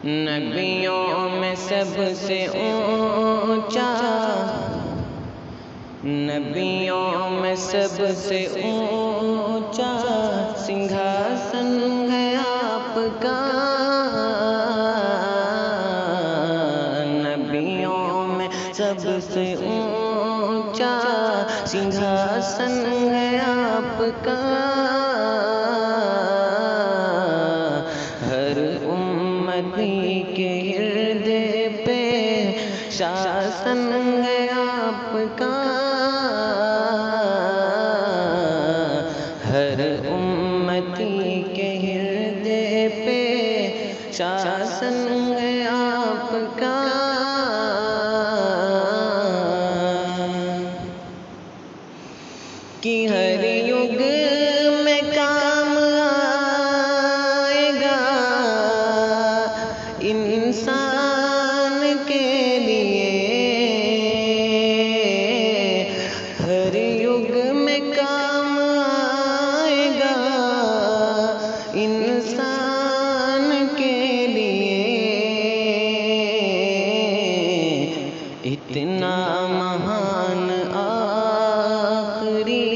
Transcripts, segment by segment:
نبیوں میں سب سے اونچا، نبیوں میں سب سے اونچا سنگھاسن ہے آپ کا، نبیوں میں سب سے اونچا سنگھاسن ہے آپ کا، ہر امتی کے ہردے پہ شاسن ہے آپ کا، ہر امتی کے ہردے پہ شاسن ہے آپ کا، کہ ہر یگ میں کام آئے گا انسان کے لیے، ہر یگ میں کام آئے گا انسان کے لیے، اتنا مہان آخری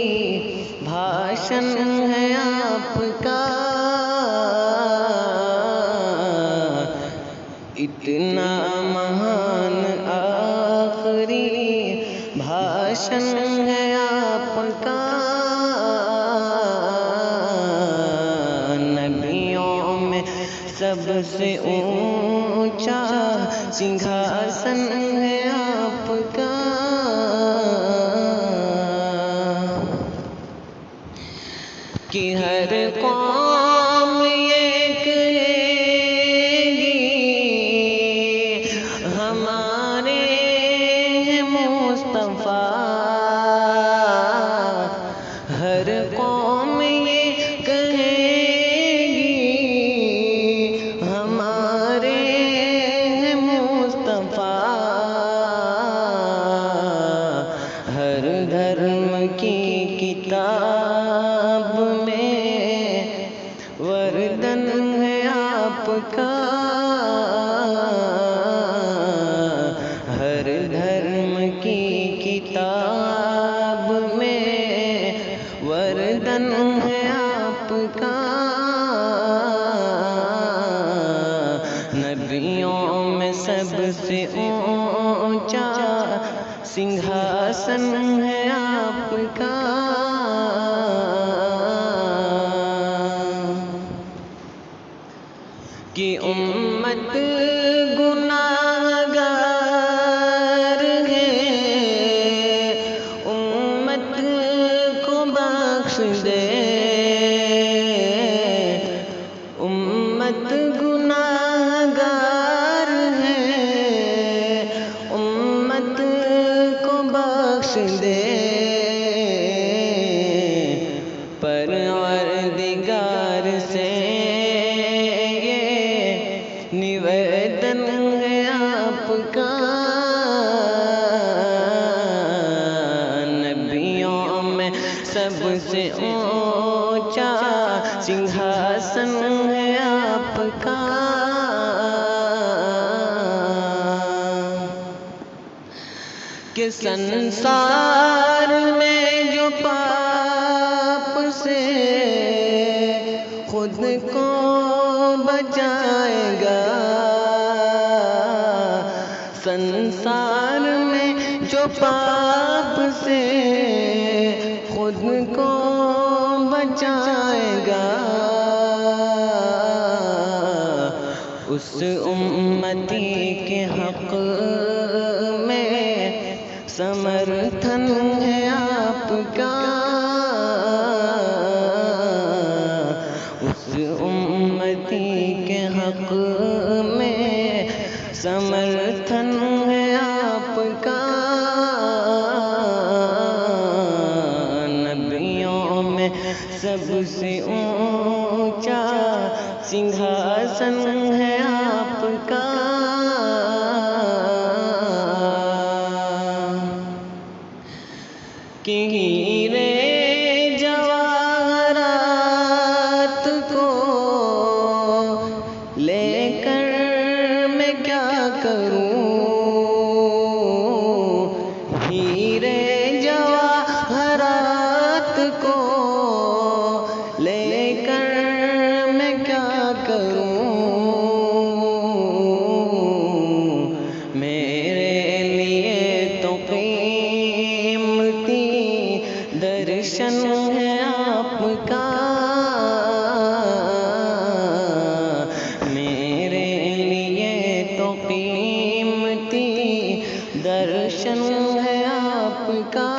بھاشن ہے آپ کا، اتنا مہان آخری بھاشن ہے آپ کا، نبیوں میں سب سے اونچا سنگھاسن ہے آپ کا، کہ ہر قوم یہ کہے گی ہمارے ہیں مصطفیٰ، ہر قوم یہ کہے گی ہمارے ہیں مصطفیٰ، ہر دھرم کی کتاب میں وردن ہے آپ کا، ہر دھرم کی کتاب میں وردن ہے آپ کا، نبیوں میں سب سے اونچا سنگھاسن ہے آپ کا، کہ امت گناہ گار ہے امت کو بخش دے، امت گناہ گار ہے امت کو بخش دے، پروردگار سے یہ نویدن ہے آپ کا، نبیوں میں سب سے اونچا سنگھاسن ہے آپ کا، کہ سنسار میں جو پاپ سے خود کو بچائے گا، سنسار میں جو پاپ سے خود کو بچائے گا، اس امتی کے حق میں سمرتھن ہے آپ کا، اس امتی کے حق میں سمرتھن ہے آپ کا، نبیوں میں سب سے اونچا سنگھاسن ہے آپ کا، کہ ہیرے جواہرات کو لے کر کروں، ہیرے جواہرات کو لے کر میں کیا کروں، میرے لیے تو قیمتی درشن ہے آپ کا، میرے لیے تو قیمتی درشن ہے آپ کا،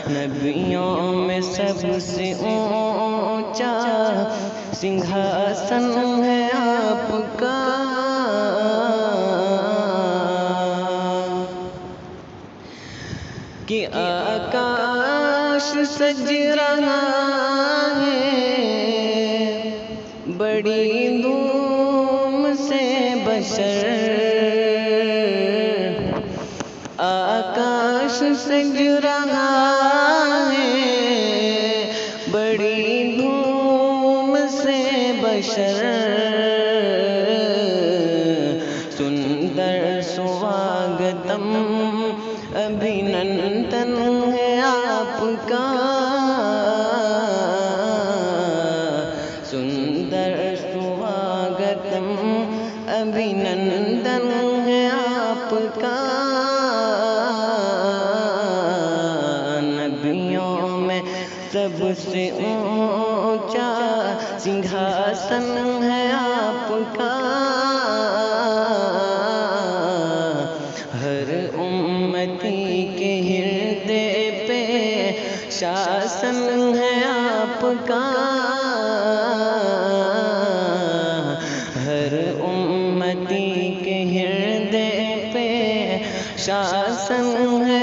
نبیوں میں سب سے اونچا سنگھاسن ہے آپ کا، کہ آکاش سج رہا ہے بڑی دھوم سے بشر، آکاش سج رہا ہے بڑی دھوم سے بشر، سندر سواگتم ابھینندن ہے آپ کا، سندر سواگتم ابھینندن ہے آپ کا، نبیوں میں سب سے اونچا سنگھاسن ہے آپ کا، ہر امتی کے ہردے پہ شاسن ہے آپ کا، ہر امتی کے ہردے پہ شاسن ہے